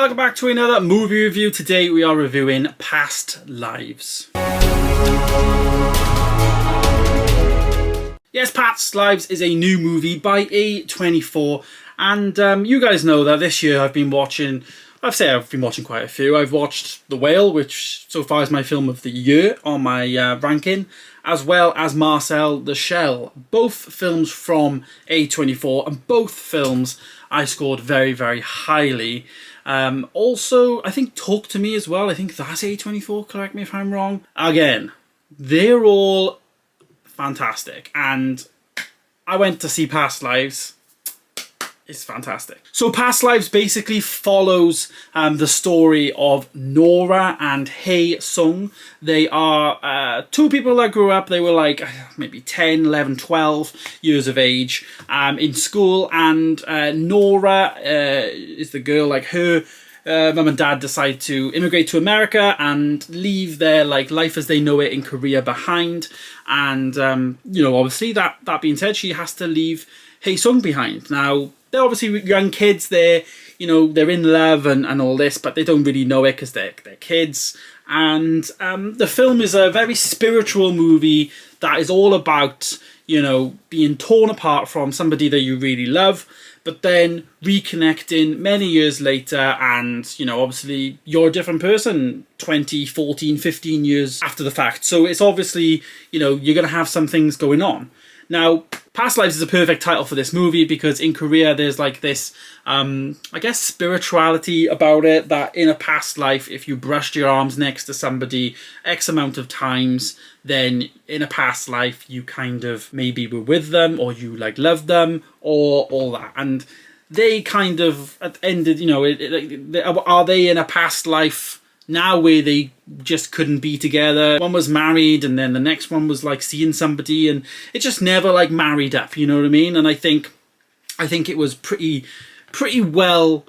welcome back to another movie review. Today we are reviewing Past Lives. Yes, Past Lives is a new movie by A24, and you guys know that this year I've been watching quite a few. I've watched The Whale, which so far is my film of the year on my ranking, as well as Marcel the Shell. Both films from A24, and both films I scored very, very highly. Also, I think Talk to Me as well. I think that's A24, correct me if I'm wrong. Again, they're all fantastic. And I went to see Past Lives. It's fantastic. So Past Lives basically follows the story of Nora and Hae Sung. They are two people that grew up. They were like maybe 10, 11, 12 years of age in school. And Nora is the girl, like her mum and dad decide to immigrate to America and leave their life as they know it in Korea behind. And, obviously that being said, she has to leave Hae Sung behind. Now, they're obviously young kids, they're in love and all this, but they don't really know it because they're kids. And the film is a very spiritual movie that is all about, being torn apart from somebody that you really love, but then reconnecting many years later, and, obviously you're a different person 20, 14, 15 years after the fact. So it's obviously, you're going to have some things going on. Now, Past Lives is a perfect title for this movie because in Korea there's this, spirituality about it, that in a past life, if you brushed your arms next to somebody X amount of times, then in a past life you kind of maybe were with them, or you loved them, or all that. And they kind of ended, are they in a past life now where they just couldn't be together? One was married, and then the next one was seeing somebody, and it just never married up, you know what I mean? And I think it was pretty well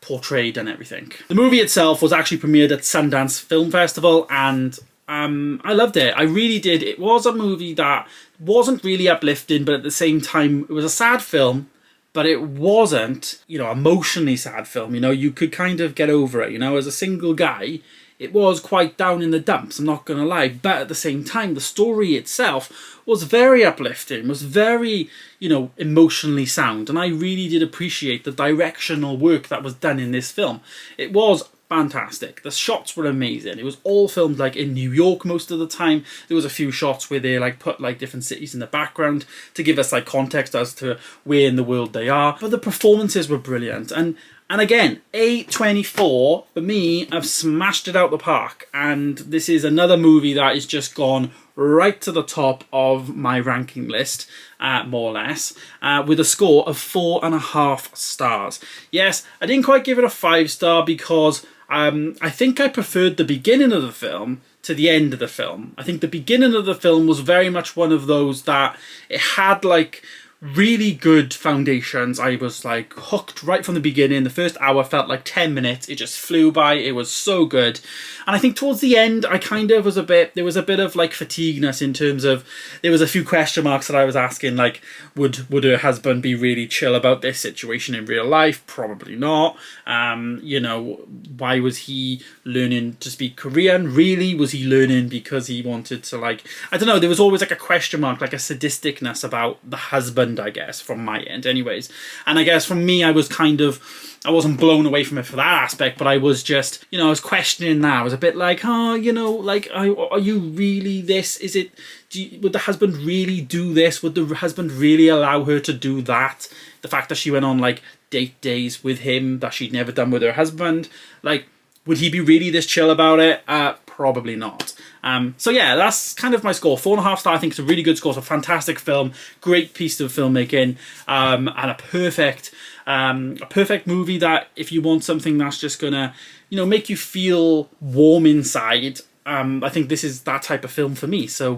portrayed and everything. The movie itself was actually premiered at Sundance Film Festival, and I loved it. I really did. It was a movie that wasn't really uplifting, but at the same time it was a sad film. But it wasn't, emotionally sad film. You could kind of get over it. As a single guy, it was quite down in the dumps, I'm not going to lie. But at the same time, the story itself was very uplifting, was very, emotionally sound. And I really did appreciate the directional work that was done in this film. It was fantastic. The shots were amazing. It was all filmed in New York most of the time. There was a few shots where they put different cities in the background to give us context as to where in the world they are. But the performances were brilliant. And again, A24 for me have smashed it out the park. And this is another movie that is just gone right to the top of my ranking list, more or less, with a score of 4.5 stars. Yes, I didn't quite give it a 5-star because I think I preferred the beginning of the film to the end of the film. I think the beginning of the film was very much one of those that it had really good foundations. I was hooked right from the beginning. The first hour felt like 10 minutes. It just flew by. It was so good. And I think towards the end, I kind of was there was a bit of fatigueness in terms of, there was a few question marks that I was asking, would her husband be really chill about this situation in real life? Probably not. Why was he learning to speak Korean? Really? Was he learning because he wanted to I don't know, there was always a question mark, a sadisticness about the husband, I guess, from my end anyways. And I guess from me, I wasn't blown away from it for that aspect, but I was just, I was questioning that. I was a bit are you really this? Would the husband really do this? Would the husband really allow her to do that? The fact that she went on date days with him that she'd never done with her husband, would he be really this chill about it? Probably not. So yeah, that's kind of my score. 4.5 stars. I think it's a really good score. It's a fantastic film, great piece of filmmaking, and a perfect movie that if you want something that's just gonna, make you feel warm inside, I think this is that type of film for me. So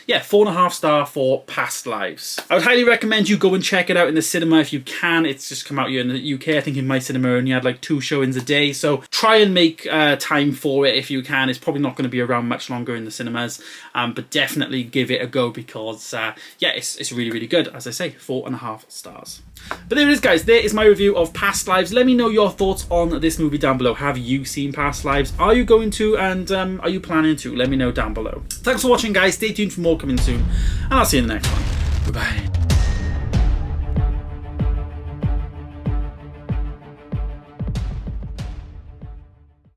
yeah, 4.5 star for Past Lives. I would highly recommend you go and check it out in the cinema if you can. It's just come out here in the UK. I think in my cinema only had like 2 showings a day. So try and make time for it if you can. It's probably not going to be around much longer in the cinemas, but definitely give it a go because yeah, it's really, really good. As I say, 4.5 stars. But there it is, guys. There is my review of Past Lives. Let me know your thoughts on this movie down below. Have you seen Past Lives? Are you going to, and are you planning to? Let me know down below. Thanks for watching, guys. Stay tuned for more coming soon, and I'll see you in the next one. Goodbye.